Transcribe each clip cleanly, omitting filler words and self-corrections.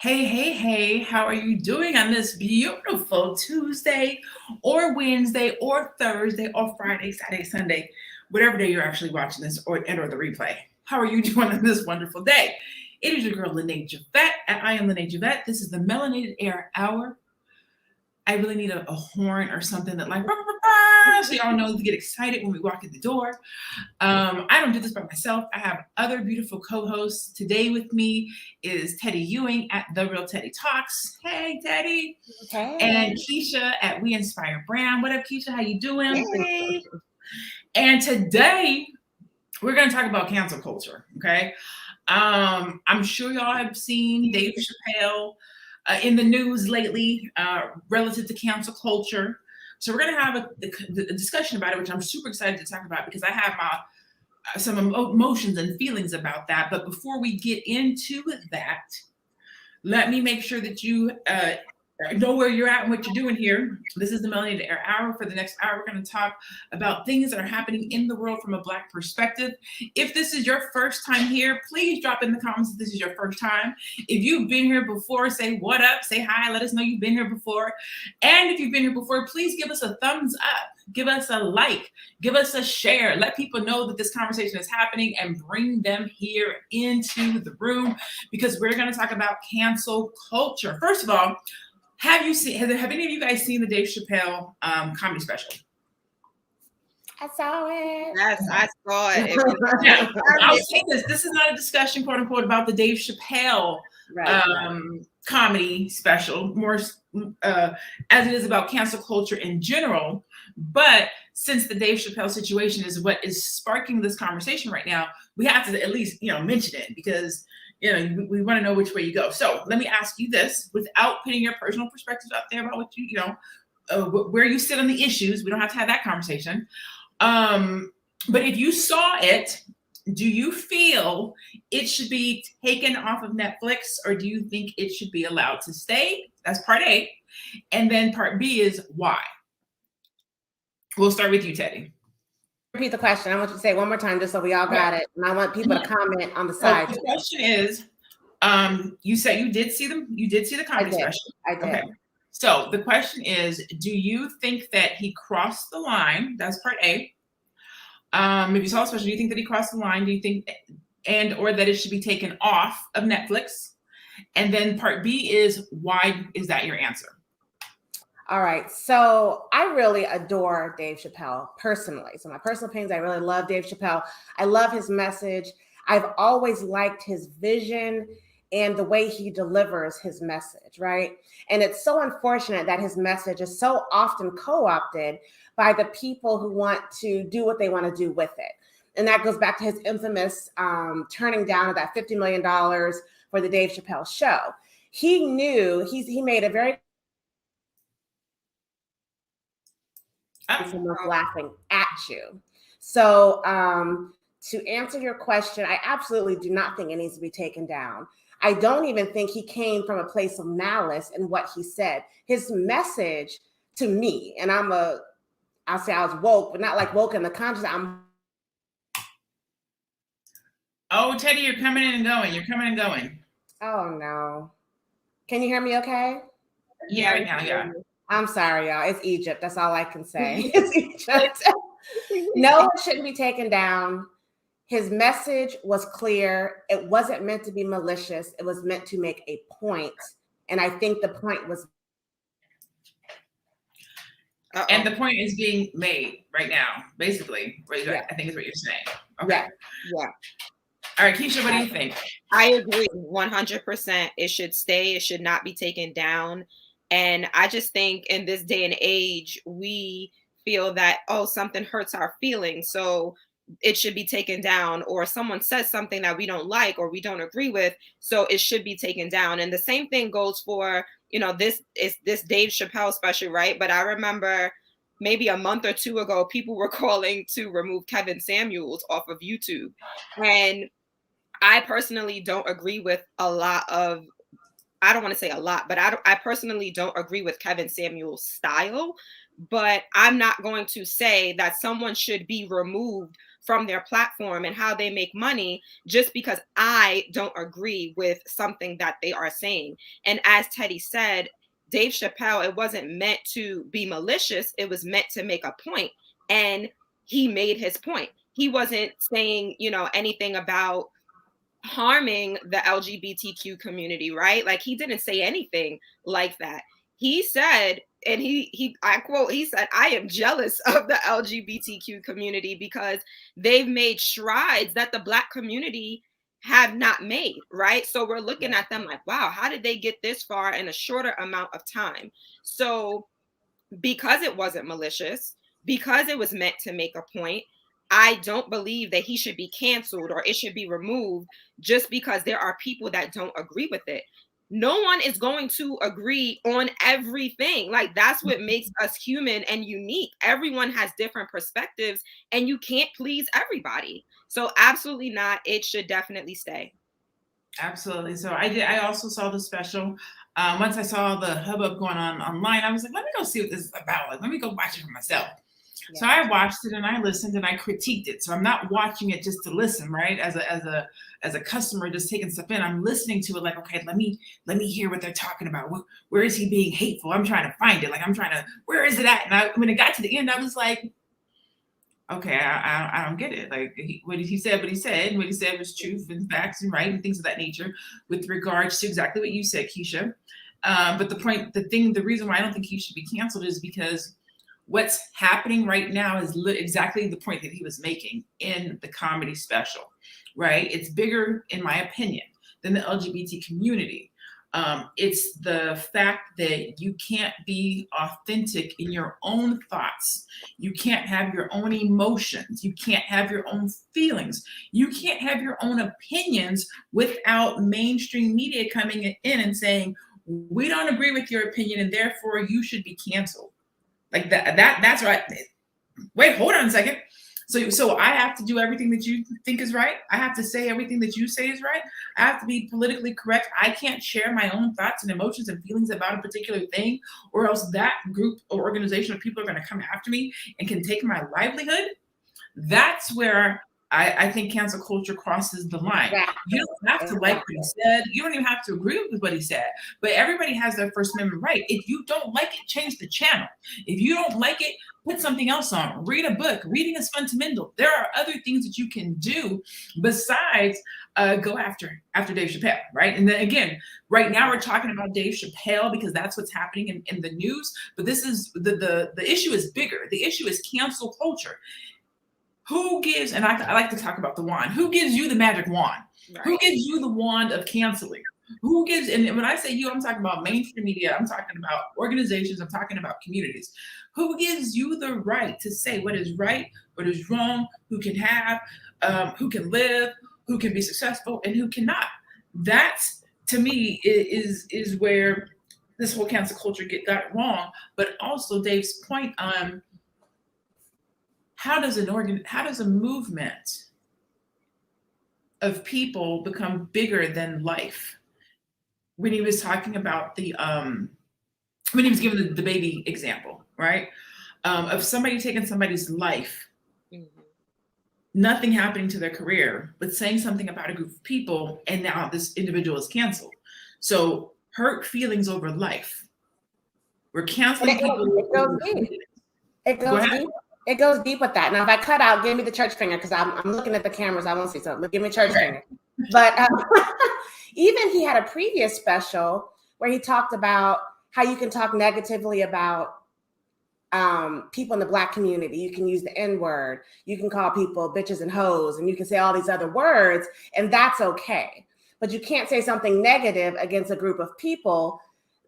Hey, hey, hey, how are you doing on this beautiful Tuesday or Wednesday or Thursday or Friday, Saturday, Sunday, whatever day you're actually watching this or the replay? How are you doing on this wonderful day? It is your girl, Lene Javette, and I am Lene Javette. This is the Melanated Air Hour. I really need a horn or something that like, so y'all know to get excited when we walk in the door. I don't do this by myself. I have other beautiful co-hosts. Today with me is Teddy Ewing at The Real Teddy Talks. Hey, Teddy. Hey. And Keisha at We Inspire Brand. What up, Keisha? How you doing? Hey. And today we're going to talk about cancel culture, okay? I'm sure y'all have seen Dave Chapelle in the news lately relative to cancel culture. So we're going to have a discussion about it, which I'm super excited to talk about because I have some emotions and feelings about that. But before we get into that, let me make sure that you know where you're at and what you're doing here. This is the Melanated Air Hour. For the next hour, we're going to talk about things that are happening in the world from a Black perspective. If this is your first time here, please drop in the comments if this is your first time. If you've been here before, say what up, say hi, let us know you've been here before. And if you've been here before, please give us a thumbs up, give us a like, give us a share. Let people know that this conversation is happening and bring them here into the room because we're going to talk about cancel culture. First of all, have any of you guys seen the Dave Chapelle comedy special? I saw it. Yes, I saw it. Now, I'll say this. This is not a discussion, quote unquote, about the Dave Chapelle comedy special, more as it is about cancel culture in general. But since the Dave Chapelle situation is what is sparking this conversation right now, we have to at least, mention it because we want to know which way you go. So let me ask you this without putting your personal perspectives out there about what where you sit on the issues. We don't have to have that conversation. But if you saw it, do you feel it should be taken off of Netflix or do you think it should be allowed to stay? That's part A. And then part B is why? We'll start with you, Teddy. Repeat the question. I want you to say it one more time just so we all got it. And I want people to comment on the side. The question is, you said you did see the comedy special. I did. Okay. So the question is, do you think that he crossed the line? That's part A. If you saw the special, do you think that he crossed the line? Do you think or that it should be taken off of Netflix? And then part B is, why is that your answer? All right. So I really adore Dave Chapelle personally. So my personal opinions, I really love Dave Chapelle. I love his message. I've always liked his vision and the way he delivers his message, right? And it's so unfortunate that his message is so often co-opted by the people who want to do what they want to do with it. And that goes back to his infamous turning down of that $50 million for the Dave Chapelle show. He knew he made a very someone's laughing at you. So to answer your question, I absolutely do not think it needs to be taken down. I don't even think he came from a place of malice in what he said. His message to me, and I'll say I was woke, but not like woke in the conscious. Oh, Teddy, you're coming in and going. Oh no. Can you hear me okay? Yeah, right now, yeah. I'm sorry, y'all. It's Egypt. That's all I can say. It's Egypt. No, it shouldn't be taken down. His message was clear. It wasn't meant to be malicious. It was meant to make a point. And I think the point was. And the point is being made right now, basically. Yeah. I think is what you're saying. Okay. Yeah. All right, Keisha, what do you think? I agree 100%. It should stay. It should not be taken down. And I just think in this day and age, we feel that, something hurts our feelings, so it should be taken down, or someone says something that we don't like or we don't agree with, so it should be taken down. And the same thing goes for, this Dave Chapelle special, right? But I remember maybe a month or two ago, people were calling to remove Kevin Samuels off of YouTube. And I personally don't agree with a lot of, I don't want to say a lot, but I personally don't agree with Kevin Samuels' style. But I'm not going to say that someone should be removed from their platform and how they make money just because I don't agree with something that they are saying. And as Teddy said, Dave Chapelle, it wasn't meant to be malicious. It was meant to make a point. And he made his point. He wasn't saying, anything about harming the LGBTQ community, right? Like, he didn't say anything like that. He said, and I quote, he said, "I am jealous of the LGBTQ community because they've made strides that the Black community have not made," right? So we're looking at them like, wow, how did they get this far in a shorter amount of time? So because it wasn't malicious, because it was meant to make a point, I don't believe that he should be canceled or it should be removed just because there are people that don't agree with it. No one is going to agree on everything. Like, that's what makes us human and unique. Everyone has different perspectives and you can't please everybody. So absolutely not. It should definitely stay. Absolutely. So I also saw the special. Once I saw the hubbub going on online, I was like, let me go see what this is about. Like, let me go watch it for myself. Yeah. So I watched it and I listened and I critiqued it. So I'm not watching it just to listen, right? As a customer just taking stuff in, I'm listening to it like, okay, let me hear what they're talking about. Where is he being hateful? I'm trying to find it. Like, where is it at? And when it got to the end, I was like, okay, I don't get it. Like, what he said was truth and facts and right and things of that nature with regards to exactly what you said, Keisha. But the reason why I don't think he should be canceled is because what's happening right now is exactly the point that he was making in the comedy special, right? It's bigger, in my opinion, than the LGBT community. It's the fact that you can't be authentic in your own thoughts. You can't have your own emotions. You can't have your own feelings. You can't have your own opinions without mainstream media coming in and saying, we don't agree with your opinion and therefore you should be canceled. Like that's right. Wait, hold on a second. So I have to do everything that you think is right. I have to say everything that you say is right. I have to be politically correct. I can't share my own thoughts and emotions and feelings about a particular thing, or else that group or organization of people are going to come after me and can take my livelihood. That's where I think cancel culture crosses the line. You don't have to like what he said. You don't even have to agree with what he said. But everybody has their First Amendment right. If you don't like it, change the channel. If you don't like it, put something else on. Read a book. Reading is fundamental. There are other things that you can do besides go after Dave Chapelle, right? And then again, right now we're talking about Dave Chapelle because that's what's happening in the news. But this is the issue is bigger. The issue is cancel culture. Who gives, and I like to talk about the wand, who gives you the magic wand? Right. Who gives you the wand of canceling? Who gives, and when I say you, I'm talking about mainstream media, I'm talking about organizations, I'm talking about communities. Who gives you the right to say what is right, what is wrong, who can have, who can live, who can be successful, and who cannot? That, to me, is where this whole cancel culture got it wrong, but also Dave's point on how does a movement of people become bigger than life? When he was talking about when he was giving the baby example, right? Of somebody taking somebody's life, nothing happening to their career, but saying something about a group of people, and now this individual is canceled. So hurt feelings over life. We're canceling people. It goes deep. It goes deep with that. Now, if I cut out, give me the church finger because I'm looking at the cameras. I won't see something. Give me a church finger. But even he had a previous special where he talked about how you can talk negatively about people in the Black community. You can use the N-word. You can call people bitches and hoes, and you can say all these other words, and that's okay. But you can't say something negative against a group of people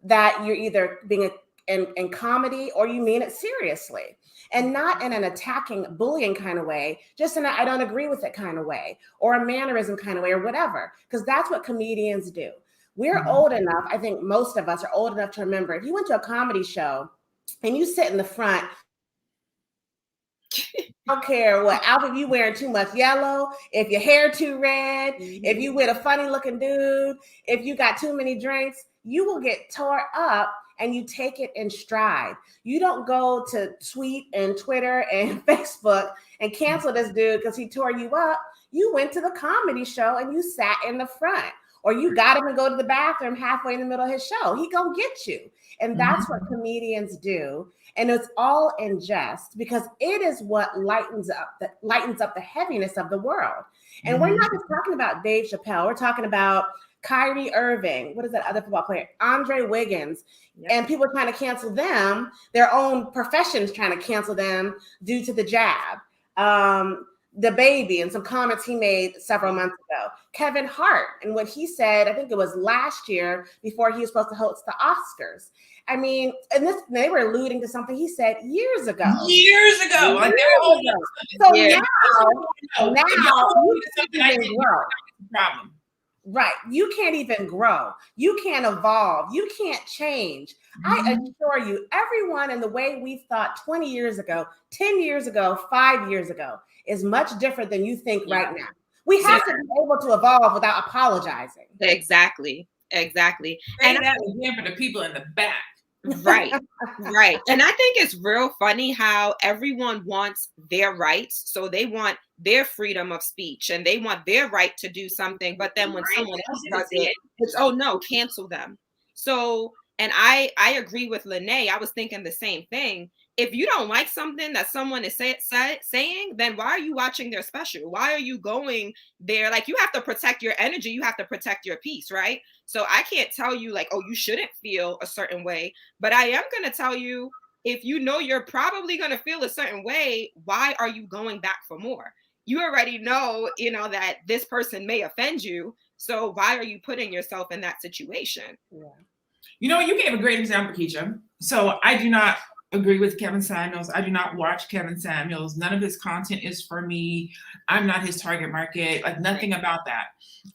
that you're either being in comedy or you mean it seriously. And not in an attacking, bullying kind of way, just in a I don't agree with it kind of way, or a mannerism kind of way, or whatever, because that's what comedians do. We're old enough, I think most of us are old enough to remember, if you went to a comedy show and you sit in the front, I don't care what outfit you wearing, too much yellow, if your hair too red, if you with a funny looking dude, if you got too many drinks, you will get tore up and you take it in stride. You don't go to tweet and Twitter and Facebook and cancel this dude because he tore you up. You went to the comedy show and you sat in the front, or you got him to go to the bathroom halfway in the middle of his show. He gonna get you. And that's what comedians do. And it's all in jest, because it is what lightens up the heaviness of the world. And we're not just talking about Dave Chapelle. We're talking about Kyrie Irving. What is that other football player? Andre Wiggins. Yep. And people are trying to cancel them. Their own professions trying to cancel them due to the jab. The baby and some comments he made several months ago. Kevin Hart and what he said, I think it was last year before he was supposed to host the Oscars. I mean, and they were alluding to something he said years ago. Like so now you can't even grow. Problem. Right. You can't even grow. You can't evolve. You can't change. I assure you, everyone in the way we thought 20 years ago, 10 years ago, 5 years ago is much different than you think right now. We have to be able to evolve without apologizing. Exactly. And that again for the people in the back. Right. And I think it's real funny how everyone wants their rights. So they want their freedom of speech and they want their right to do something. But then when someone else does it, it's, oh no, cancel them. So, and I agree with Lene. I was thinking the same thing. If you don't like something that someone is saying, then why are you watching their special? Why are you going there? Like, you have to protect your energy. You have to protect your peace, right? So I can't tell you like, oh, you shouldn't feel a certain way. But I am going to tell you, if you know you're probably going to feel a certain way, why are you going back for more? You already know, that this person may offend you. So why are you putting yourself in that situation? Yeah. You gave a great example, Keisha. So I do not agree with Kevin Samuels. I do not watch Kevin Samuels. None of his content is for me. I'm not his target market, like nothing about that.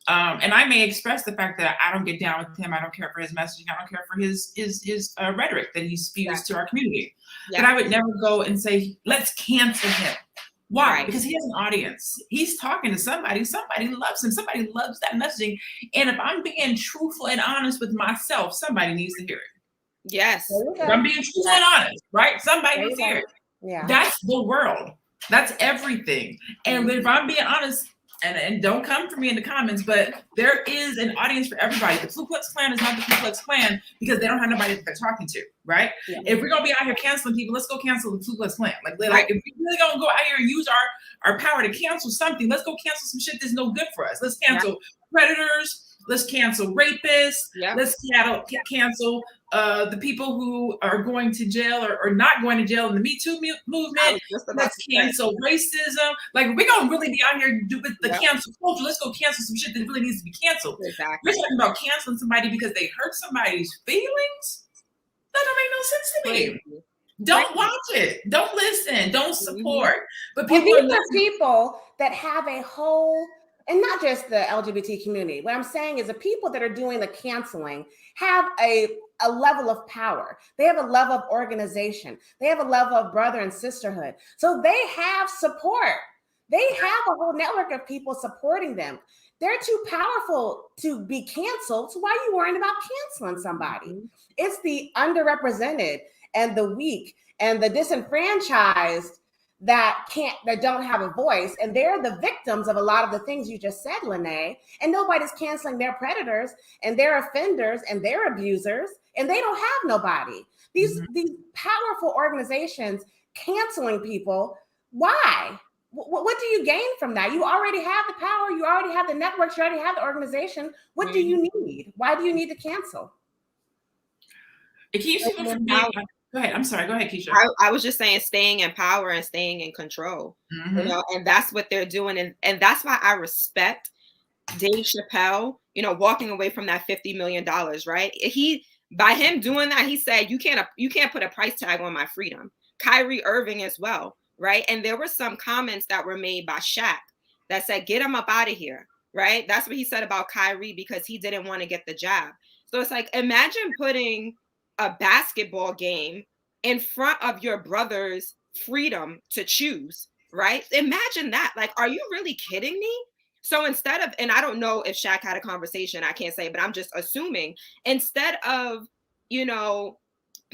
And I may express the fact that I don't get down with him. I don't care for his messaging. I don't care for his rhetoric that he spews to our community. Yeah. But I would never go and say, let's cancel him. Why? Right. Because he has an audience. He's talking to somebody. Somebody loves him. Somebody loves that messaging. And if I'm being truthful and honest with myself, somebody needs to hear it. Yes. If I'm being truthful and honest, right? Somebody needs to hear it. Yeah. That's the world. That's everything. And if I'm being honest, and don't come for me in the comments, but there is an audience for everybody. The Ku Klux Klan is not the Ku Klux Klan because they don't have nobody that they're talking to, right? Yeah. If we're gonna be out here canceling people, let's go cancel the Ku Klux Klan. Like if we're really gonna go out here and use our power to cancel something, let's go cancel some shit that's no good for us. Let's cancel predators. Let's cancel rapists. Yep. Let's cancel the people who are going to jail or not going to jail in the Me Too movement. Let's cancel racism. Like, we're going to really be out here with the cancel culture. Let's go cancel some shit that really needs to be canceled. Exactly. We're talking about canceling somebody because they hurt somebody's feelings? That don't make no sense to me. Don't watch it. Don't listen. Don't support. But these are people that have a whole... And not just the LGBT community. What I'm saying is the people that are doing the canceling have a level of power. They have a level of organization. They have a level of brother and sisterhood. So they have support. They have a whole network of people supporting them. They're too powerful to be canceled. So why are you worrying about canceling somebody? It's the underrepresented and the weak and the disenfranchised that don't have a voice, and they're the victims of a lot of the things you just said, Lene, and nobody's canceling their predators and their offenders and their abusers, and they don't have nobody. These powerful organizations canceling people, why? What do you gain from that? You already have the power, you already have the networks, you already have the organization. What do you need? Why do you need to cancel? It keeps people from being... Go ahead. I'm sorry. Go ahead, Keisha. I was just saying staying in power and staying in control, and that's what they're doing. And that's why I respect Dave Chapelle, walking away from that $50 million, right? By him doing that, he said, you can't put a price tag on my freedom. Kyrie Irving as well, right? And there were some comments that were made by Shaq that said, get him up out of here, right? That's what he said about Kyrie because he didn't want to get the jab. So it's like, imagine putting a basketball game in front of your brother's freedom to choose, right? Imagine that. Like, are you really kidding me? So instead of, and I don't know if Shaq had a conversation, I can't say, but I'm just assuming, instead of,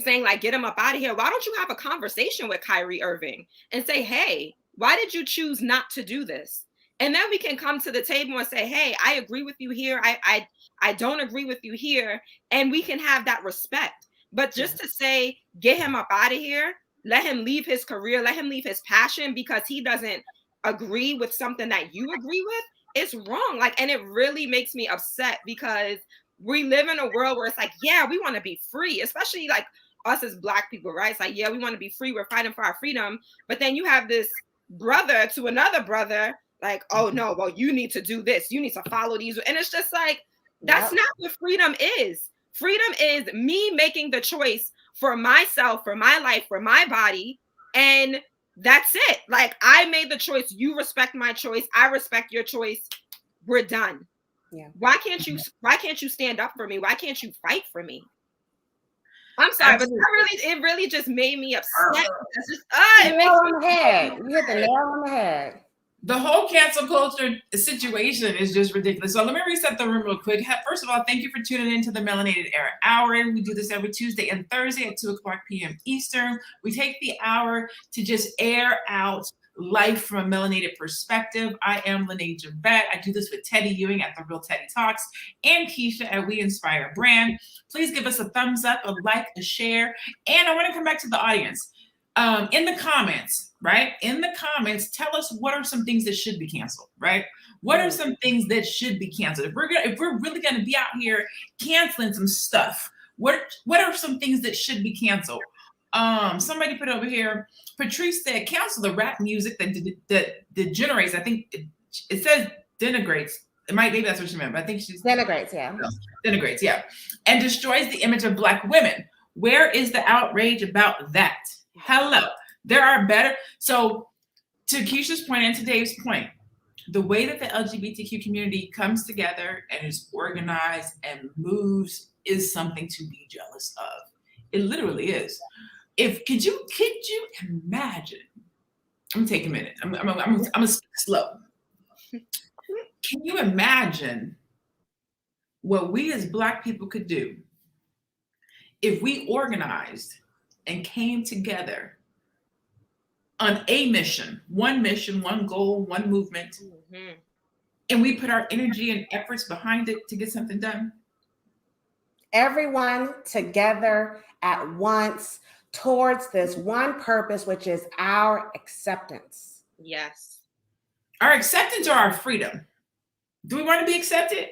saying like, get him up out of here. Why don't you have a conversation with Kyrie Irving and say, hey, why did you choose not to do this? And then we can come to the table and say, hey, I agree with you here. I don't agree with you here. And we can have that respect. But just to say, get him up out of here, let him leave his career, let him leave his passion because he doesn't agree with something that you agree with, it's wrong. Like, and it really makes me upset because we live in a world where it's like, yeah, we want to be free, especially like us as Black people, right? It's like, yeah, we want to be free. We're fighting for our freedom. But then you have this brother to another brother, like, oh no, well, you need to do this. You need to follow these. And it's just like, that's not what freedom is. Freedom is me making the choice for myself, for my life, for my body. And that's it. Like, I made the choice. You respect my choice. I respect your choice. We're done. Yeah. Why can't you stand up for me? Why can't you fight for me? I'm sorry, absolutely. But it really just made me upset. It's just, it nail on the head. You hit the nail on the head. The whole cancel culture situation is just ridiculous. So let me reset the room real quick. First of all, thank you for tuning in to the Melanated Era Hour. We do this every Tuesday and Thursday at 2:00 p.m. Eastern. We take the hour to just air out life from a melanated perspective. I am Lene Javette. I do this with Teddy Ewing at The Real Teddy Talks and Keisha at We Inspire Brand. Please give us a thumbs up, a like, a share. And I want to come back to the audience. In the comments, right? In the comments, tell us what are some things that should be canceled, right? What are some things that should be canceled? If we're really gonna be out here canceling some stuff, what are some things that should be canceled? Somebody put over here, Patrice said, cancel the rap music that degenerates. I think it says denigrates. Maybe that's what she meant, but I think she's denigrates, yeah. Denigrates, yeah. And destroys the image of Black women. Where is the outrage about that? Hello, there are better. So to Keisha's point and to Dave's point, the way that the LGBTQ community comes together and is organized and moves is something to be jealous of. It literally is. Could you imagine? I'm gonna take a minute. I'm gonna speak slow. Can you imagine what we as Black people could do if we organized and came together on a mission, one goal, one movement, and we put our energy and efforts behind it to get something done? Everyone together at once towards this one purpose, which is our acceptance. Yes. Our acceptance or our freedom? Do we want to be accepted?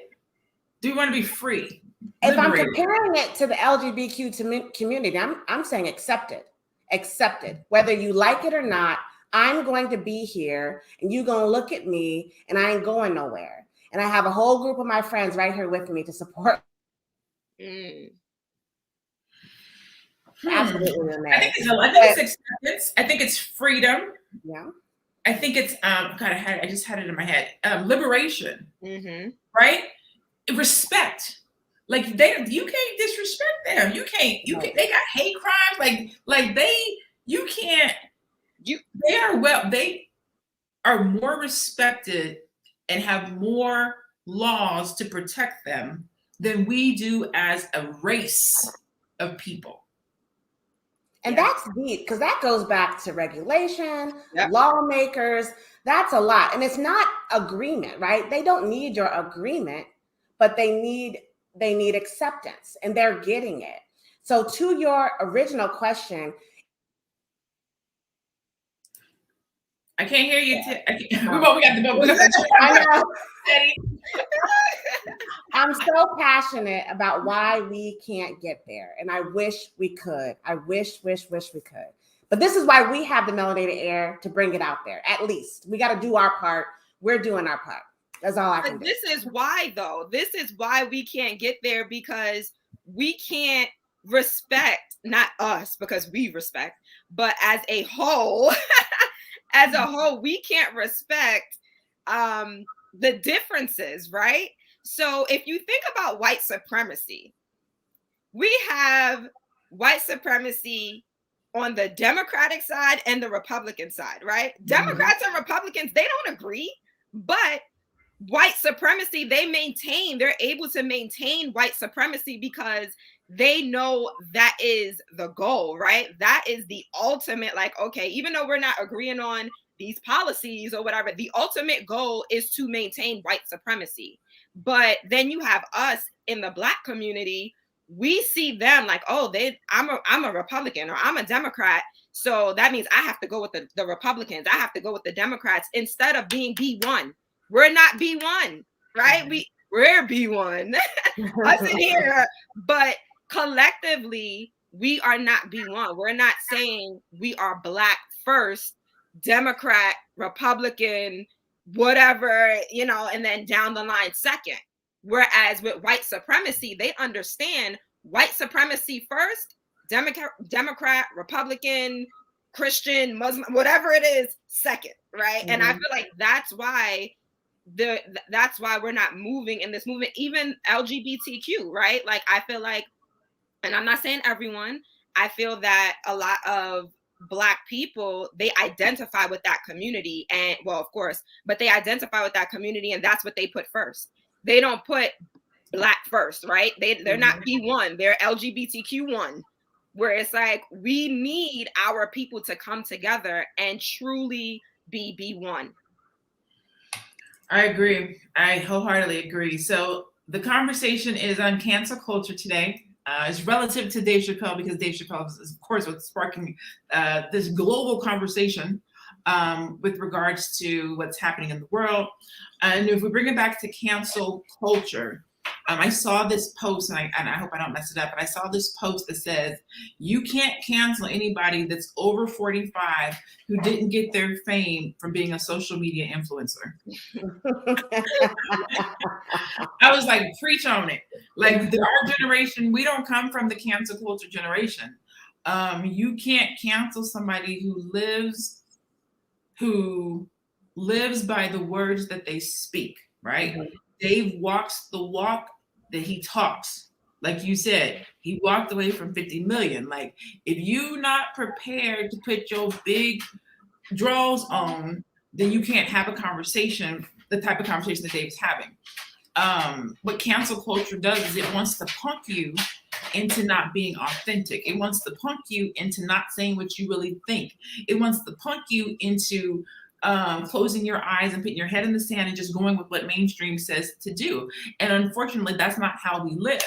Do we want to be free? If I'm comparing it to the LGBTQ community, I'm saying accepted, whether you like it or not. I'm going to be here and you're going to look at me and I ain't going nowhere. And I have a whole group of my friends right here with me to support. Absolutely. I think it's acceptance. I think it's freedom. Yeah. I think it's, I just had it in my head. Liberation, right? Respect. Like you can't disrespect them. You can't. They got hate crimes. They are more respected and have more laws to protect them than we do as a race of people. And that's deep because that goes back to regulation, lawmakers. That's a lot. And it's not agreement, right? They don't need your agreement, but they need acceptance, and they're getting it. So to your original question, I can't hear you. We got the book. I know. I'm so passionate about why we can't get there, and I wish we could. I wish we could. But this is why we have the Melanated Air to bring it out there. At least we got to do our part. We're doing our part. That's all I can do. This is why, though. This is why we can't get there, because we can't respect, not us, because we respect, but as a whole, we can't respect the differences, right? So if you think about white supremacy, we have white supremacy on the Democratic side and the Republican side, right? Democrats and Republicans, they don't agree, but white supremacy, they're able to maintain white supremacy because they know that is the goal, right? That is the ultimate, like, okay, even though we're not agreeing on these policies or whatever, the ultimate goal is to maintain white supremacy. But then you have us in the Black community, we see them like, oh, I'm a Republican or I'm a Democrat. So that means I have to go with the Republicans. I have to go with the Democrats instead of being B1. We're not B1, right? We're B1. Us in here, but collectively, we are not B1. We're not saying we are Black first, Democrat, Republican, whatever, and then down the line second. Whereas with white supremacy, they understand white supremacy first, Democrat, Republican, Christian, Muslim, whatever it is, second, right? Mm-hmm. And I feel like that's why we're not moving in this movement, even LGBTQ, right? Like, I feel like, and I'm not saying everyone, I feel that a lot of Black people, they identify with that community, and well, of course, but they identify with that community, and that's what they put first. They don't put Black first, right? They're not B1, they're LGBTQ1, where it's like, we need our people to come together and truly be B1. I agree. I wholeheartedly agree. So the conversation is on cancel culture today. It's relative to Dave Chapelle because Dave Chapelle is, of course, what's sparking this global conversation with regards to what's happening in the world. And if we bring it back to cancel culture, I saw this post, and I hope I don't mess it up, but I saw this post that says, you can't cancel anybody that's over 45 who didn't get their fame from being a social media influencer. I was like, preach on it. Like, our generation, we don't come from the cancel culture generation. You can't cancel somebody who lives by the words that they speak, right? Mm-hmm. Dave walks the walk that he talks. Like you said, he walked away from 50 million. Like, if you're not prepared to put your big draws on, then you can't have a conversation, the type of conversation that Dave's having. What cancel culture does is it wants to punk you into not being authentic. It wants to punk you into not saying what you really think. It wants to punk you into closing your eyes and putting your head in the sand and just going with what mainstream says to do. And unfortunately, that's not how we live.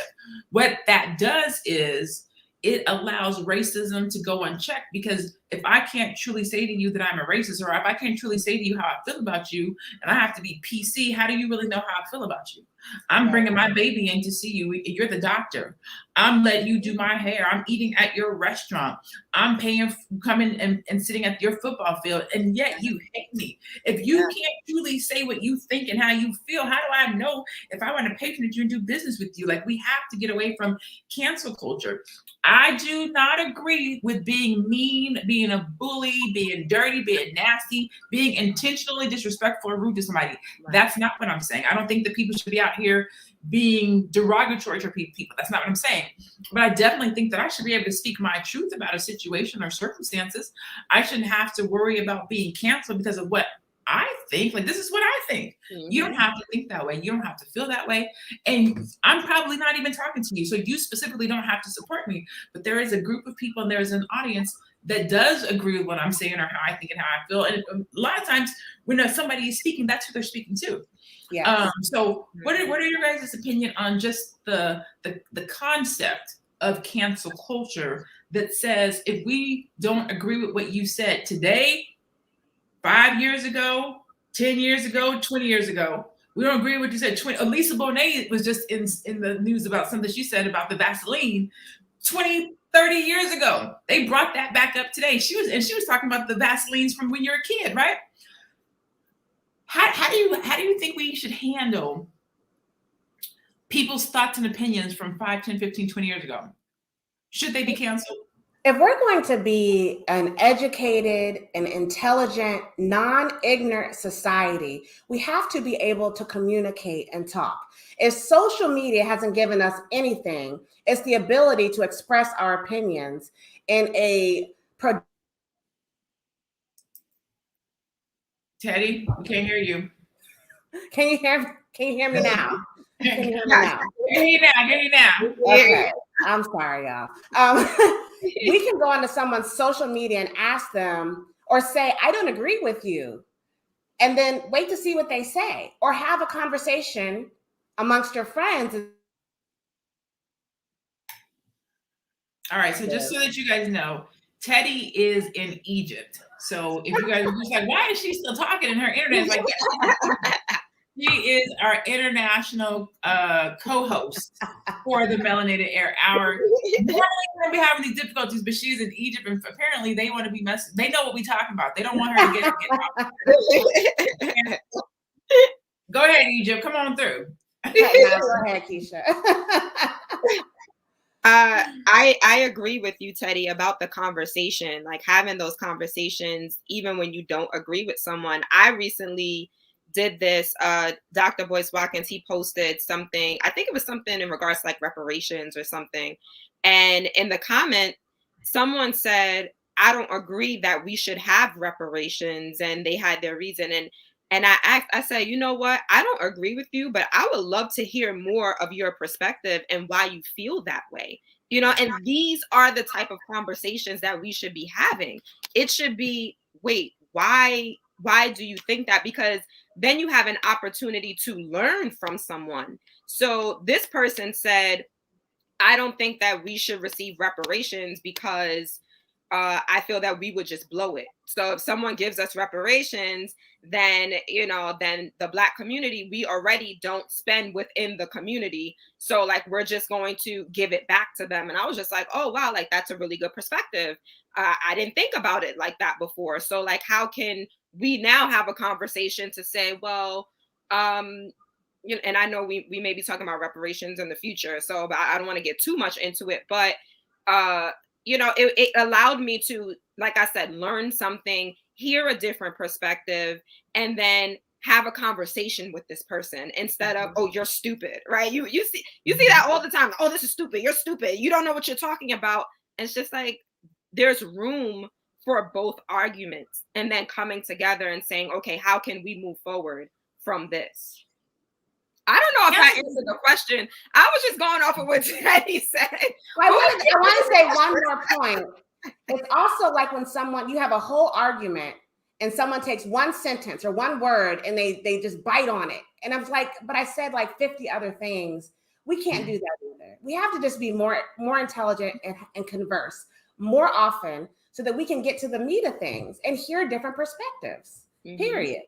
What that does is it allows racism to go unchecked, because if I can't truly say to you that I'm a racist, or if I can't truly say to you how I feel about you, and I have to be PC, how do you really know how I feel about you? I'm bringing my baby in to see you. You're the doctor. I'm letting you do my hair. I'm eating at your restaurant. I'm paying, coming and sitting at your football field, and yet you hate me. If you can't truly say what you think and how you feel, how do I know if I want to patronage you and do business with you? Like, we have to get away from cancel culture. I do not agree with being mean, being a bully, being dirty, being nasty, being intentionally disrespectful or rude to somebody. Right. That's not what I'm saying. I don't think that people should be out here being derogatory to people. That's not what I'm saying. But I definitely think that I should be able to speak my truth about a situation or circumstances. I shouldn't have to worry about being canceled because of what I think. Like, this is what I think. Mm-hmm. You don't have to think that way. You don't have to feel that way. And I'm probably not even talking to you. So you specifically don't have to support me. But there is a group of people and there's an audience that does agree with what I'm saying or how I think and how I feel. And a lot of times when somebody is speaking, that's who they're speaking to. Yeah. So what are your guys' opinion on just the concept of cancel culture that says, if we don't agree with what you said today, 5 years ago, 10 years ago, 20 years ago, we don't agree with what you said. Elisa Bonet was just in the news about something she said about the Vaseline 20, 30 years ago. They brought that back up today. She was talking about the Vaselines from when you were a kid, right? How do you think we should handle people's thoughts and opinions from 5, 10, 15, 20 years ago? Should they be canceled? If we're going to be an educated and intelligent, non-ignorant society, we have to be able to communicate and talk. If social media hasn't given us anything, it's the ability to express our opinions in a Teddy, we can't hear you. Can you hear me now? Can you hear me now? Get you now. Okay. I'm sorry, y'all. We can go onto someone's social media and ask them or say, I don't agree with you. And then wait to see what they say, or have a conversation amongst your friends. All right, so just so that you guys know, Teddy is in Egypt. So if you guys are just like, why is she still talking and her internet is like that? She is our international co-host for the Melanated Air Hour. Normally we're gonna be having these difficulties, but she's in Egypt, and apparently they want to be messing. They know what we're talking about. They don't want her to get out. Go ahead, Egypt. Come on through. Go ahead, Keisha. I agree with you, Teddy, about the conversation, like having those conversations, even when you don't agree with someone. I recently did this. Dr. Boyce Watkins, he posted something. I think it was something in regards to like reparations or something. And in the comment, someone said, I don't agree that we should have reparations. And they had their reason. And I said, you know what? I don't agree with you, but I would love to hear more of your perspective and why you feel that way. You know, and these are the type of conversations that we should be having. It should be, wait, why do you think that? Because then you have an opportunity to learn from someone. So this person said, I don't think that we should receive reparations because I feel that we would just blow it. So if someone gives us reparations, then, you know, then the Black community, we already don't spend within the community. So like, we're just going to give it back to them. And I was just like, oh, wow, like that's a really good perspective. I didn't think about it like that before. So like, how can we now have a conversation to say, well, you know, and I know we may be talking about reparations in the future, so but I don't want to get too much into it, but you know, it allowed me to, like I said, learn something, hear a different perspective, and then have a conversation with this person instead of, oh, you're stupid, right? You see that all the time. Oh, this is stupid. You're stupid. You don't know what you're talking about. And it's just like there's room for both arguments, and then coming together and saying, okay, how can we move forward from this? I don't know if I answered the question. I was just going off of what Teddy said. I want to say one more point. It's also like when someone, you have a whole argument and someone takes one sentence or one word and they just bite on it. And I was like, but I said like 50 other things. We can't do that either. We have to just be more intelligent and converse more often so that we can get to the meat of things and hear different perspectives, period.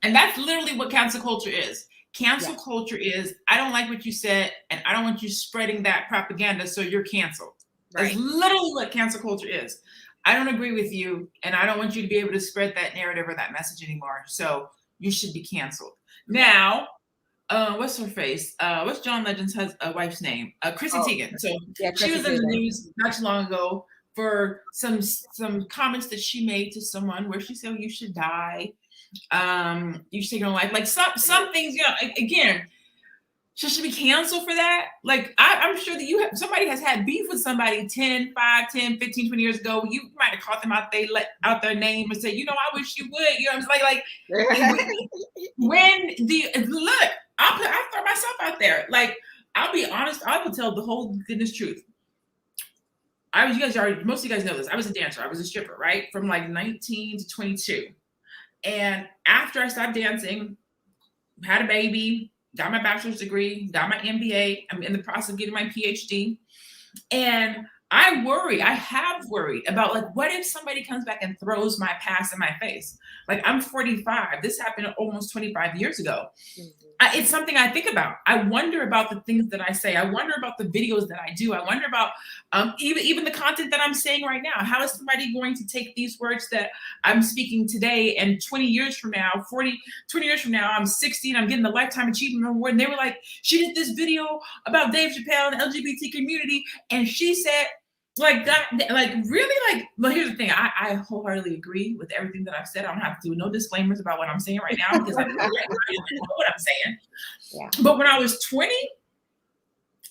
And that's literally what cancel culture is. Cancel culture is, I don't like what you said, and I don't want you spreading that propaganda, so you're canceled. Right. That's literally what cancel culture is. I don't agree with you, and I don't want you to be able to spread that narrative or that message anymore, so you should be canceled. Now, what's her face? What's John Legend's wife's name? Chrissy Teigen. So she was in the news not too long ago for some comments that she made to someone where she said, oh, you should die. You should take your own life. Like some things, you know, again, should be canceled for that. Like I'm sure that somebody has had beef with somebody 10, 15, 20 years ago. You might have caught them out, they let out their name and say, you know, I wish you would. You know, it's like look, I'll throw myself out there. Like, I'll be honest, I will tell the whole goodness truth. Most of you guys know this. I was a dancer. I was a stripper, right? From like 19 to 22. And after I stopped dancing, had a baby, got my bachelor's degree, got my MBA. I'm in the process of getting my PhD. And I have worried about like, what if somebody comes back and throws my past in my face? Like, I'm 45. This happened almost 25 years ago. It's something I think about. I wonder about the things that I say. I wonder about the videos that I do. I wonder about even the content that I'm saying right now. How is somebody going to take these words that I'm speaking today and 20 years from now, 20 years from now, I'm 60 and I'm getting the Lifetime Achievement Award. And they were like, she did this video about Dave Chapelle and the LGBT community. And she said, like that, like really, like, well, here's the thing. I wholeheartedly agree with everything that I've said. I don't have to do no disclaimers about what I'm saying right now because I know what I'm saying. Yeah. But when I was 20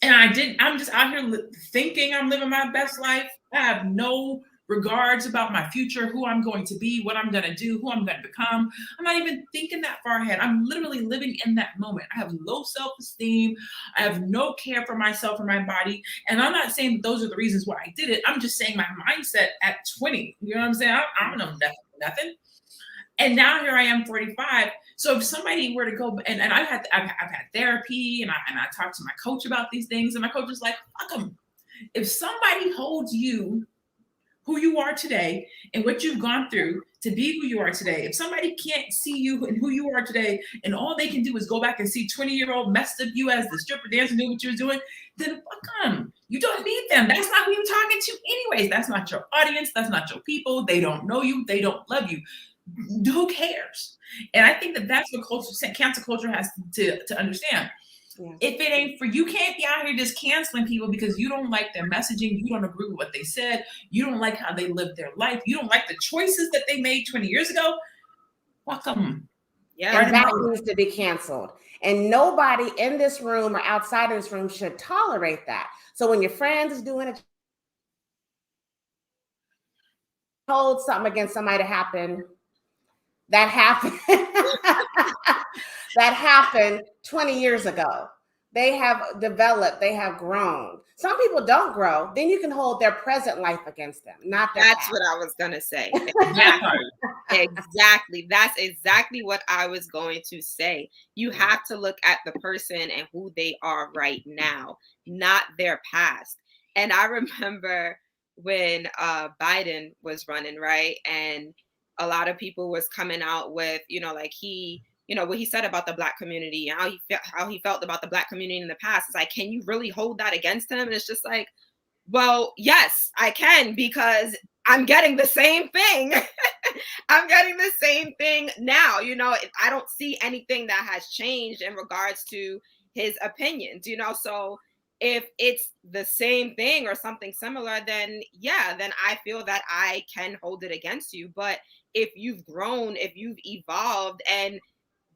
and I'm just out here thinking I'm living my best life, I have no regards about my future, who I'm going to be, what I'm going to do, who I'm going to become. I'm not even thinking that far ahead. I'm literally living in that moment. I have low self-esteem. I have no care for myself or my body. And I'm not saying that those are the reasons why I did it. I'm just saying my mindset at 20. You know what I'm saying? I don't know nothing. And now here I am, 45. So if somebody were to go, and I've had therapy, and I talked to my coach about these things, and my coach is like, fuck them. If somebody holds you, who you are today, and what you've gone through to be who you are today, if somebody can't see you and who you are today, and all they can do is go back and see 20-year-old messed up you as the stripper dancer doing what you're doing, then fuck them. You don't need them. That's not who you're talking to anyways. That's not your audience. That's not your people. They don't know you. They don't love you. Who cares? And I think that that's what cancel culture has to understand. Yeah. If it ain't for you, can't be out here just canceling people because you don't like their messaging, you don't agree with what they said, you don't like how they lived their life, you don't like the choices that they made 20 years ago. Fuck them. Yeah, and that needs to be canceled. And nobody in this room or outside of this room should tolerate that. So when your friend is doing it, hold something against somebody to happen. That happened. That happened 20 years ago. They have developed, they have grown. Some people don't grow. Then you can hold their present life against them, not their That's past. what I was going to say. Exactly. That's exactly what I was going to say. You have to look at the person and who they are right now, not their past. And I remember when Biden was running, right? And a lot of people was coming out with, like what he said about the Black community and how he felt about the Black community in the past. It's like, can you really hold that against him? And it's just like, well, yes, I can, because I'm getting the same thing. I'm getting the same thing now. I don't see anything that has changed in regards to his opinions, so if it's the same thing or something similar, then I feel that I can hold it against you. But if you've grown, if you've evolved, and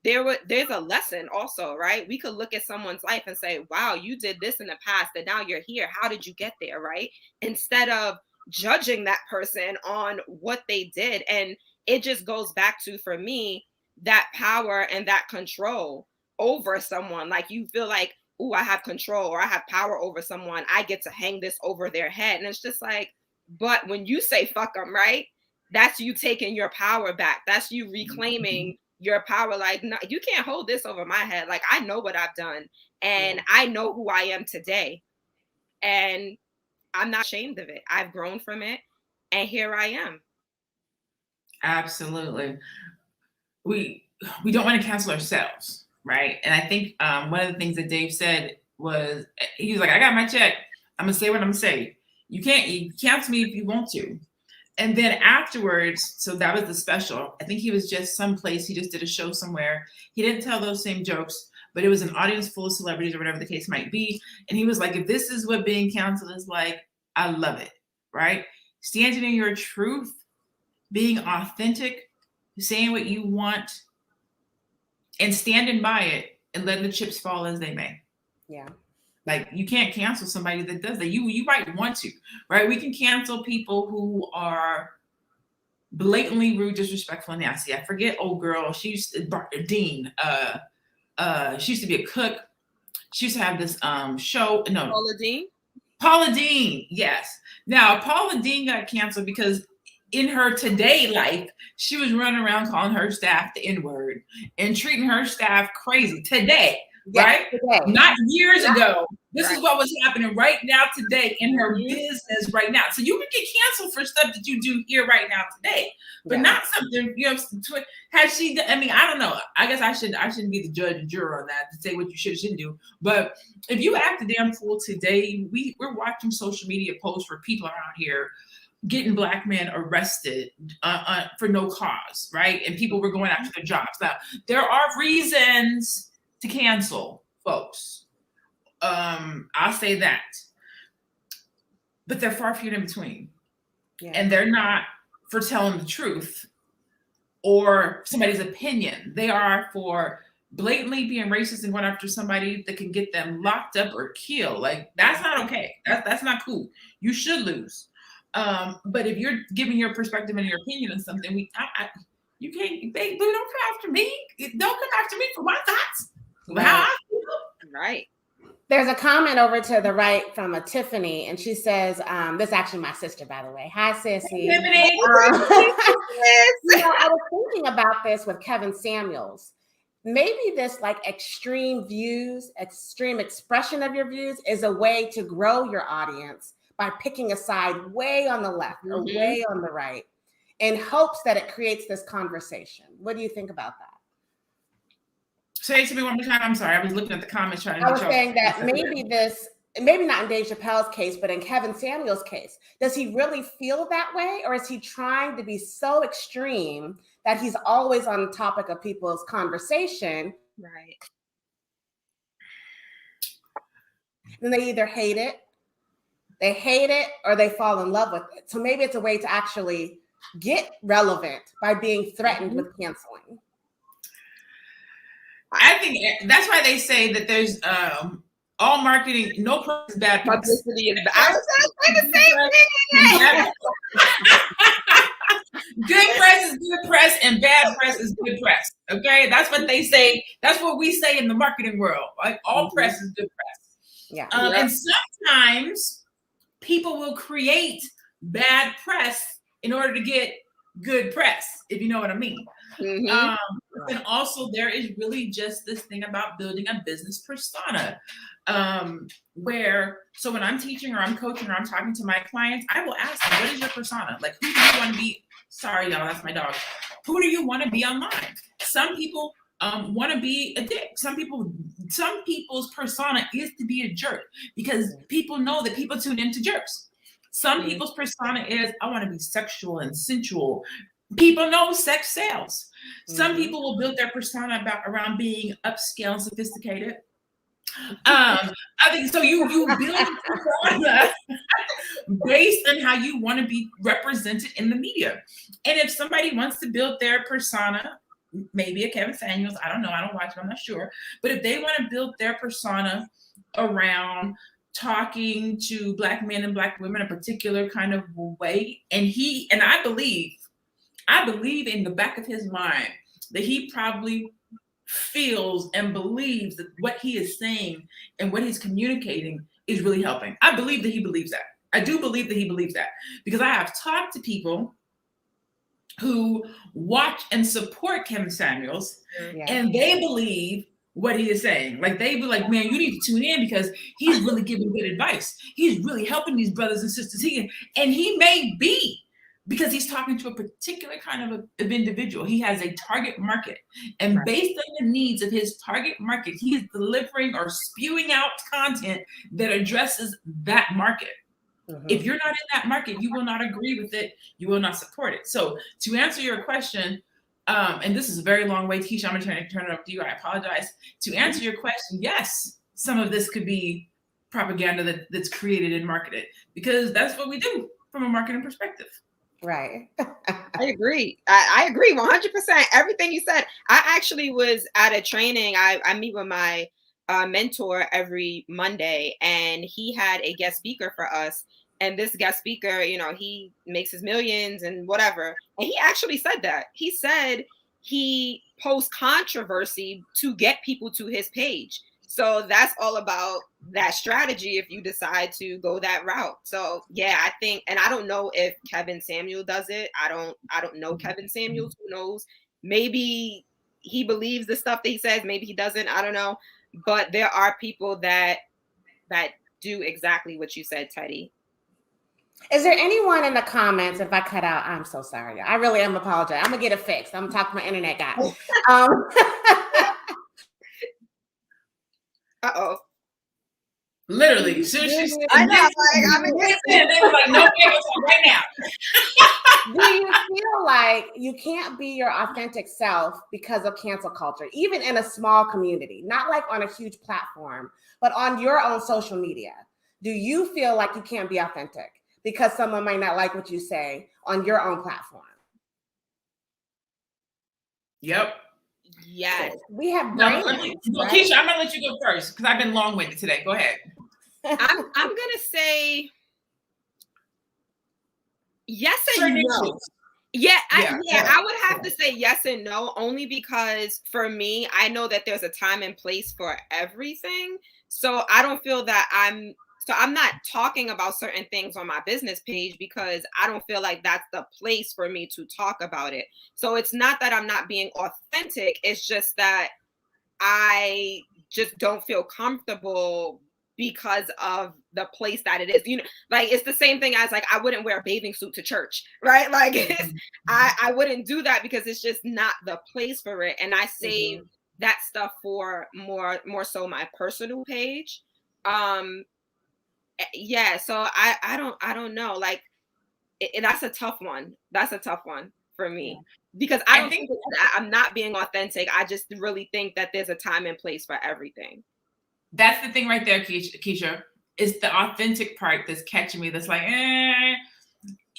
there's a lesson also, right? We could look at someone's life and say, wow, you did this in the past and now you're here. How did you get there, right? Instead of judging that person on what they did. And it just goes back to, for me, that power and that control over someone. Like, you feel like, oh, I have control or I have power over someone. I get to hang this over their head. And it's just like, but when you say fuck them, right? That's you taking your power back. That's you reclaiming your power. Like, no, you can't hold this over my head. Like, I know what I've done and I know who I am today. And I'm not ashamed of it. I've grown from it. And here I am. Absolutely. We don't want to cancel ourselves. Right. And I think one of the things that Dave said was, he was like, I got my check. I'm going to say what I'm going to say. You cancel me if you want to. And then afterwards, so that was the special. I think he was just someplace. He just did a show somewhere. He didn't tell those same jokes, but it was an audience full of celebrities or whatever the case might be. And he was like, if this is what being canceled is like, I love it. Right. Standing in your truth, being authentic, saying what you want, and standing by it and letting the chips fall as they may. Yeah. Like, you can't cancel somebody that does that. You might want to, right? We can cancel people who are blatantly rude, disrespectful, and nasty. I forget old girl. She used to, Dean. She used to be a cook. She used to have this show. No. Paula Deen? Paula Deen, yes. Now, Paula Deen got canceled because in her today life, she was running around calling her staff the N-word and treating her staff crazy today, right? Today. Not years ago. This is what was happening right now today in her business right now. So you can get canceled for stuff that you do here right now today, but not something, has she, I mean, I don't know. I guess I shouldn't be the judge and juror on that to say what you should or shouldn't do. But if you act a damn fool today, we're watching social media posts for people around here getting Black men arrested for no cause, right? And people were going after their jobs. Now, there are reasons to cancel folks. I'll say that. But they're far few in between. Yeah. And they're not for telling the truth or somebody's opinion. They are for blatantly being racist and going after somebody that can get them locked up or killed. Like, that's not okay. That's not cool. You should lose. But if you're giving your perspective and your opinion on something, you can't. They don't come after me. Don't come after me for my thoughts. How I feel. Right. There's a comment over to the right from a Tiffany, and she says, this is actually my sister, by the way. Hi, sissy. Tiffany. I was thinking about this with Kevin Samuels. Maybe this like extreme views, extreme expression of your views is a way to grow your audience by picking a side way on the left or way on the right in hopes that it creates this conversation. What do you think about that? Say it to me one more time. I'm sorry. I was looking at the comments trying to. I was saying that maybe not in Dave Chappelle's case, but in Kevin Samuels' case, does he really feel that way? Or is he trying to be so extreme that he's always on the topic of people's conversation? Right. And they either hate it, or they fall in love with it. So maybe it's a way to actually get relevant by being threatened with canceling. I think that's why they say that there's all marketing, no press is bad press. Publicity is bad. I was going to say the same thing. Good press is good press, and bad press is good press. Okay, that's what they say. That's what we say in the marketing world. Like all press is good press. Yeah. And sometimes people will create bad press in order to get good press, if you know what I mean. And also there is really just this thing about building a business persona, so when I'm teaching or I'm coaching or I'm talking to my clients, I will ask them, what is your persona? Like, who do you want to be? Sorry, y'all, that's my dog. Who do you want to be online? Some people want to be a dick. Some people's persona is to be a jerk because people know that people tune into jerks. Some people's persona is, I want to be sexual and sensual. People know sex sells. Some people will build their persona around being upscale and sophisticated. I think so. You build a persona based on how you want to be represented in the media. And if somebody wants to build their persona, maybe a Kevin Samuels, I don't know, I don't watch him, I'm not sure. But if they want to build their persona around talking to Black men and Black women a particular kind of way, and I believe in the back of his mind that he probably feels and believes that what he is saying and what he's communicating is really helping. I believe that he believes that. I do believe that he believes that because I have talked to people who watch and support Kevin Samuels and they believe what he is saying. Like they be like, man, you need to tune in because he's really giving good advice. He's really helping these brothers and sisters. And he may be, because he's talking to a particular kind of individual. He has a target market. And based on the needs of his target market, he is delivering or spewing out content that addresses that market. If you're not in that market, you will not agree with it. You will not support it. So to answer your question, and this is a very long way, Keisha, I'm going to turn it up to you. I apologize. To answer your question, yes, some of this could be propaganda that's created and marketed because that's what we do from a marketing perspective. Right. I agree. I agree 100%. Everything you said. I actually was at a training. I meet with my mentor every Monday, and he had a guest speaker for us. And this guest speaker, he makes his millions and whatever. And he actually said that. He said he posts controversy to get people to his page. So that's all about that strategy if you decide to go that route. So yeah, I think, and I don't know if Kevin Samuel does it. I don't know Kevin Samuel. Who knows? Maybe he believes the stuff that he says. Maybe he doesn't. I don't know. But there are people that do exactly what you said, Teddy. Is there anyone in the comments? If I cut out, I'm so sorry. I really am apologizing. I'm gonna get it fixed. I'm gonna talk to my internet guy. Uh-oh. Literally. I know. They were like, no, right now. Do you feel like you can't be your authentic self because of cancel culture, even in a small community, not like on a huge platform, but on your own social media? Do you feel like you can't be authentic because someone might not like what you say on your own platform? Yep. Yes. We have brands, right? Keisha, I'm gonna let you go first because I've been long-winded today. Go ahead. I'm gonna say Yes and Certain no. issues. Yeah, Yeah. I would have to say yes and no, only because for me, I know that there's a time and place for everything. So I don't feel that I'm not talking about certain things on my business page because I don't feel like that's the place for me to talk about it. So it's not that I'm not being authentic, it's just that I just don't feel comfortable because of the place that it is. You know, like it's the same thing as like I wouldn't wear a bathing suit to church, right? Like I wouldn't do that because it's just not the place for it. And I save that stuff for more so my personal page. Yeah, so I don't know. Like that's a tough one. That's a tough one for me because I don't think that I'm not being authentic. I just really think that there's a time and place for everything. That's the thing right there, Keisha. It's the authentic part that's catching me. That's like, I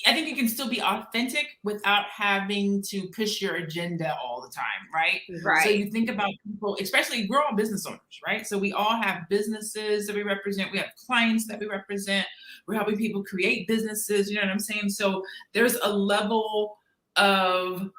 think you can still be authentic without having to push your agenda all the time, right? Right. So you think about people, especially we're all business owners, right? So we all have businesses that we represent. We have clients that we represent. We're helping people create businesses. You know what I'm saying? So there's a level of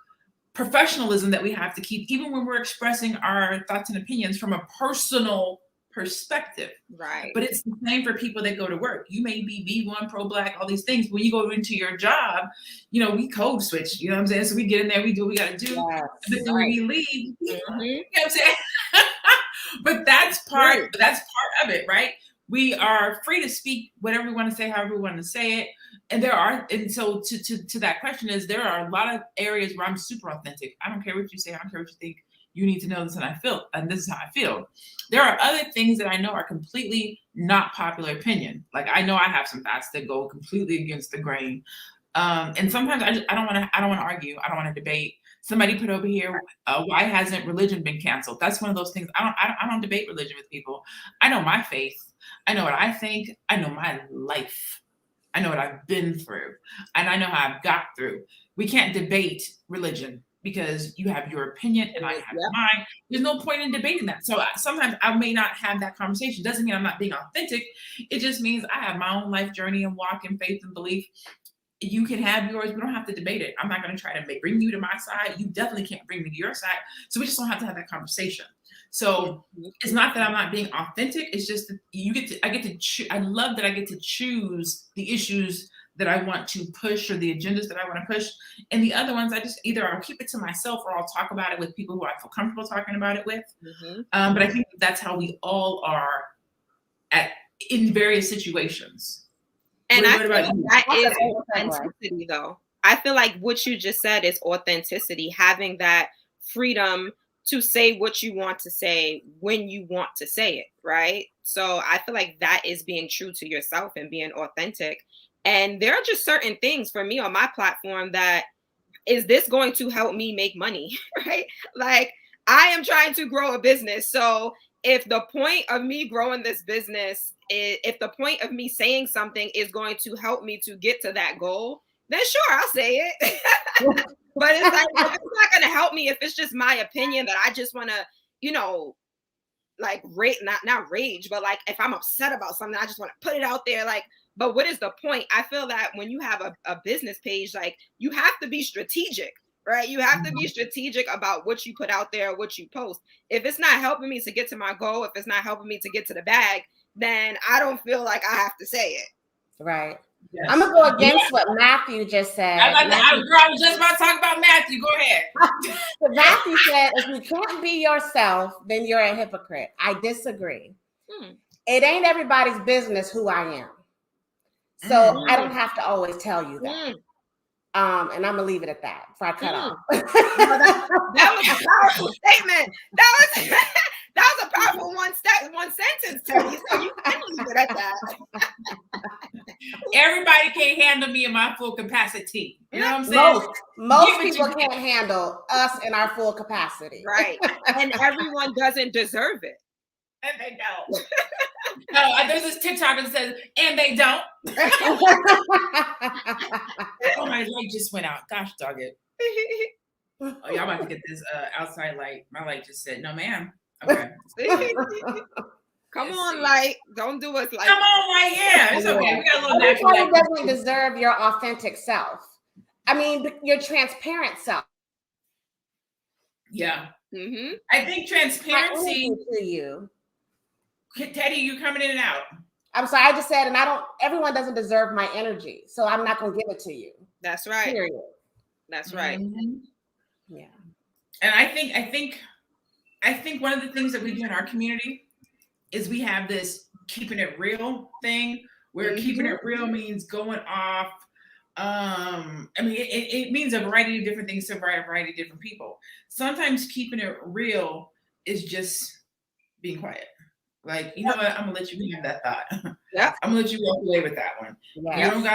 professionalism that we have to keep, even when we're expressing our thoughts and opinions from a personal perspective. Right. But it's the same for people that go to work. You may be B1, pro-Black, all these things. When you go into your job, you know, we code switch, you know what I'm saying? So we get in there, we do what we got to do. Yes, but then when we leave, you know what I'm saying? But that's part of it, right? We are free to speak whatever we want to say, however we want to say it. And so to that question is, there are a lot of areas where I'm super authentic. I don't care what you say. I don't care what you think. You need to know this, and this is how I feel. There are other things that I know are completely not popular opinion. Like I know I have some thoughts that go completely against the grain. And sometimes I don't want to argue. I don't want to debate. Somebody put over here, why hasn't religion been canceled? That's one of those things. I don't debate religion with people. I know my faith. I know what I think. I know my life. I know what I've been through, and I know how I've got through. We can't debate religion because you have your opinion and I have mine. There's no point in debating that. So sometimes I may not have that conversation. Doesn't mean I'm not being authentic. It just means I have my own life journey and walk in faith and belief. You can have yours. We don't have to debate it. I'm not going to try to bring you to my side. You definitely can't bring me to your side. So we just don't have to have that conversation. So it's not that I'm not being authentic. It's just that I love that I get to choose the issues that I want to push or the agendas that I want to push. And the other ones, I'll keep it to myself or I'll talk about it with people who I feel comfortable talking about it with. But I think that's how we all are in various situations. And I feel like that is authenticity, though. I feel like what you just said is authenticity, having that freedom to say what you want to say when you want to say it, right? So I feel like that is being true to yourself and being authentic. And there are just certain things for me on my platform that, is this going to help me make money, right? Like I am trying to grow a business. So if the point of me growing this business if the point of me saying something is going to help me to get to that goal, then sure, I'll say it. But it's like, it's not going to help me if it's just my opinion that I just want to, you know, like not rage, but like if I'm upset about something, I just want to put it out there. Like, but what is the point? I feel that when you have a business page, like you have to be strategic, right? You have to be strategic about what you put out there, what you post. If it's not helping me to get to my goal, if it's not helping me to get to the bag, then I don't feel like I have to say it. Right. Yes. I'm going to go against what Matthew just said. I was just about to talk about Matthew. Go ahead. So Matthew said, if you can't be yourself, then you're a hypocrite. I disagree. It ain't everybody's business who I am. So I don't have to always tell you that. And I'm going to leave it at that before I cut off. That was a powerful statement. That was a powerful one sentence, Teddy. So you can leave it at that. Everybody can't handle me in my full capacity. You know what I'm saying? Most people can't handle us in our full capacity. Right. And everyone doesn't deserve it. And they don't. There's this TikTok that says, and they don't. Oh, my light just went out. Gosh, dog it. Oh, y'all about to get this outside light. My light just said, no, ma'am. Okay. Come Let's on, see. like, don't do us like. Come on, like, yeah, it's okay. We got a little natural. Everybody doesn't deserve your authentic self. I mean, your transparent self. Yeah. Mm-hmm. I think transparency. To you. Teddy, you coming in and out. I'm sorry, I just said, and everyone doesn't deserve my energy, so I'm not going to give it to you. That's right. Period. That's right. Mm-hmm. Yeah. And I think one of the things that we do in our community is we have this keeping it real thing, where keeping it real means going off. I mean, it means a variety of different things to a variety of different people. Sometimes keeping it real is just being quiet. Like, you know what? I'm gonna let you have that thought. Yeah. I'm gonna let you walk away with that one. Yes. You don't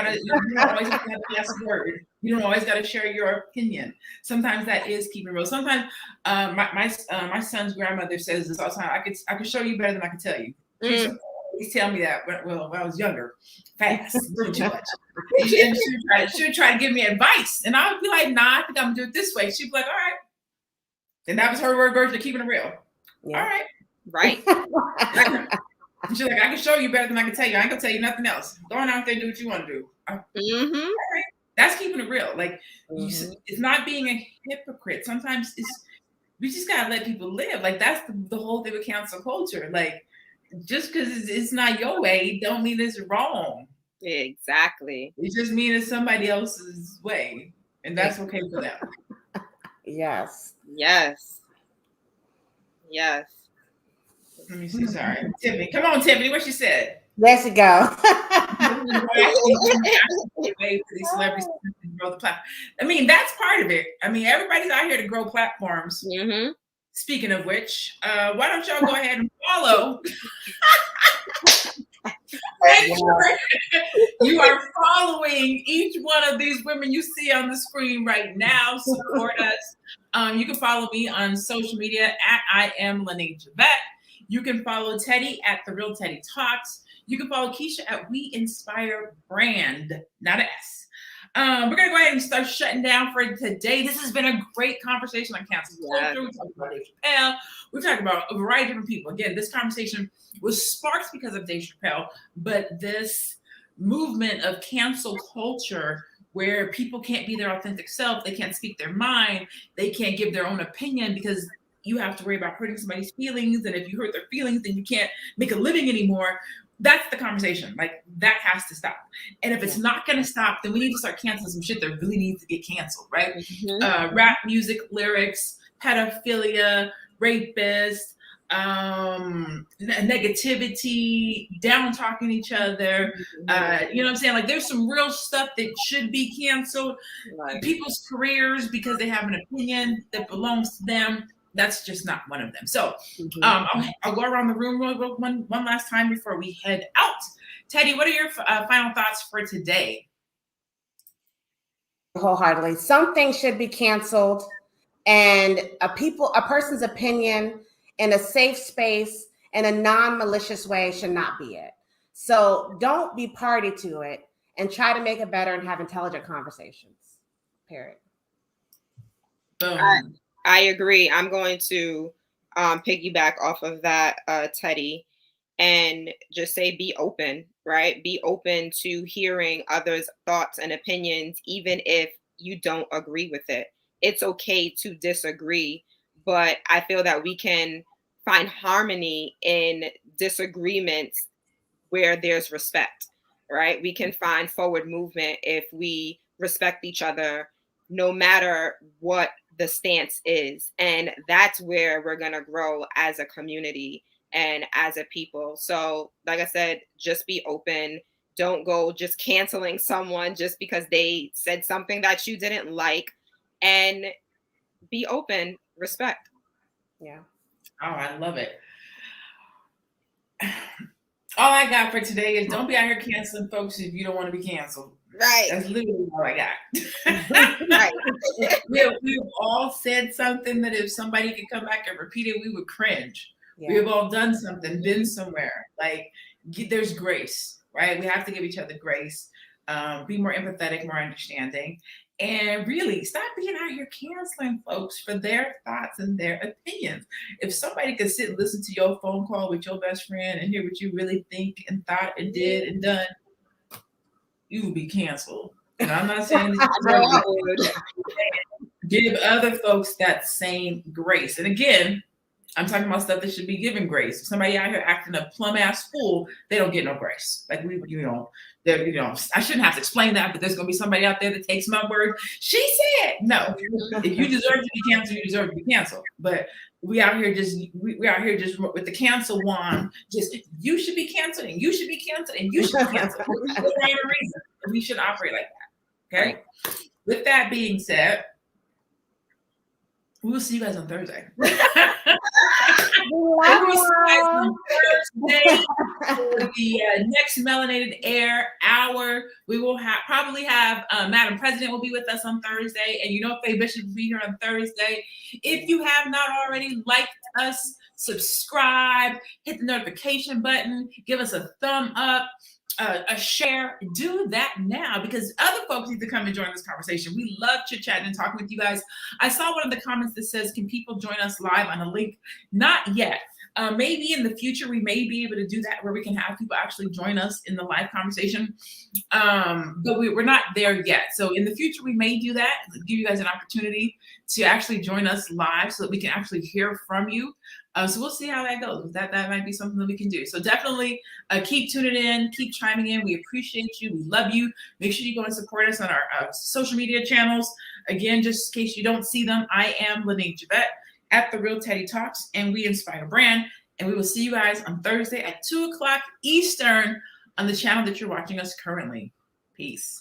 always have to have the last word. You don't always got to share your opinion. Sometimes that is keeping real. Sometimes my son's grandmother says this all the time. I could show you better than I can tell you. He's telling me that when I was younger, fast, too much. And she would try to give me advice, and I would be like, "Nah, I think I'm gonna do it this way." She'd be like, "All right," and that was her word version of keeping it real. Yeah. All right. Right. She's like, I can show you better than I can tell you. I ain't gonna tell you nothing else. Go on out there and do what you want to do. Right. That's keeping it real. Like, it's not being a hypocrite. Sometimes we just gotta let people live. Like, that's the whole thing with cancel culture. Like, just because it's not your way, don't mean it's wrong. Exactly. It just means it's somebody else's way, and that's okay for them. Yes. Yes. Yes. Let me see. Sorry, Tiffany. Come on, Tiffany. What she said? There she go. These celebrities to grow the platform. I mean, that's part of it. I mean, everybody's out here to grow platforms. Speaking of which, why don't y'all go ahead and follow? Make sure you are following each one of these women you see on the screen right now. Support us. You can follow me on social media at I am Lene Javette. You can follow Teddy at The Real Teddy Talks. You can follow Keisha at We Inspire Brand, not an S. We're going to go ahead and start shutting down for today. This has been a great conversation on cancel culture. We talked about Dave Chapelle. We talked about a variety of different people. Again, this conversation was sparked because of Dave Chapelle, but this movement of cancel culture where people can't be their authentic self, they can't speak their mind, they can't give their own opinion because you have to worry about hurting somebody's feelings. And if you hurt their feelings, then you can't make a living anymore. That's the conversation. Like, that has to stop. And if it's not going to stop, then we need to start canceling some shit that really needs to get canceled, right? Rap music, lyrics, pedophilia, rapists, negativity, down talking each other. You know what I'm saying? Like, there's some real stuff that should be canceled. People's careers because they have an opinion that belongs to them. That's just not one of them. So I'll go around the room one last time before we head out. Teddy, what are your final thoughts for today? Wholeheartedly. Something should be canceled, and a person's opinion in a safe space in a non-malicious way should not be it. So don't be party to it, and try to make it better and have intelligent conversations. Period. Boom. I agree. I'm going to piggyback off of that, Teddy, and just say be open, right? Be open to hearing others' thoughts and opinions, even if you don't agree with it. It's okay to disagree, but I feel that we can find harmony in disagreements where there's respect, right? We can find forward movement if we respect each other, no matter what the stance is. And that's where we're going to grow as a community and as a people. So like I said, just be open. Don't go just canceling someone just because they said something that you didn't like, and be open, respect. Yeah. Oh, I love it. All I got for today is don't be out here canceling folks if you don't want to be canceled. Right. That's literally all I got. Right. We've all said something that if somebody could come back and repeat it, we would cringe. Yeah. We've all done something, been somewhere. Like, there's grace, right? We have to give each other grace, be more empathetic, more understanding. And really, stop being out here canceling folks for their thoughts and their opinions. If somebody could sit and listen to your phone call with your best friend and hear what you really think and thought and did and done, you would be canceled. And I'm not saying that I know I would. give other folks that same grace. And again, I'm talking about stuff that should be given grace. If somebody out here acting a plum ass fool, they don't get no grace. Like I shouldn't have to explain that, but there's gonna be somebody out there that takes my word. She said no. If you deserve to be canceled, you deserve to be canceled. But we out here just with the cancel wand. Just you should be canceled, and you should be canceled, and you should be canceled. For no rhyme or reason. We should operate like that. Okay. With that being said, we will see you guys on Thursday. We will see you guys on Thursday for the next Melanated Air hour. We will probably have Madam President will be with us on Thursday, and Faye Bishop will be here on Thursday. If you have not already liked us, subscribe, hit the notification button, give us a thumb up. A share, do that now, because other folks need to come and join this conversation. We love chit-chatting and talking with you guys. I saw one of the comments that says, can people join us live on a link? Not yet. Maybe in the future, we may be able to do that where we can have people actually join us in the live conversation. But we're not there yet. So in the future, we may do that, give you guys an opportunity to actually join us live so that we can actually hear from you. So we'll see how that goes. That might be something that we can do. So definitely keep tuning in, keep chiming in. We appreciate you. We love you. Make sure you go and support us on our social media channels. Again, just in case you don't see them, I am Lanique Javette at The Real Teddy Talks, and we inspire brand. And we will see you guys on Thursday at 2:00 Eastern on the channel that you're watching us currently. Peace.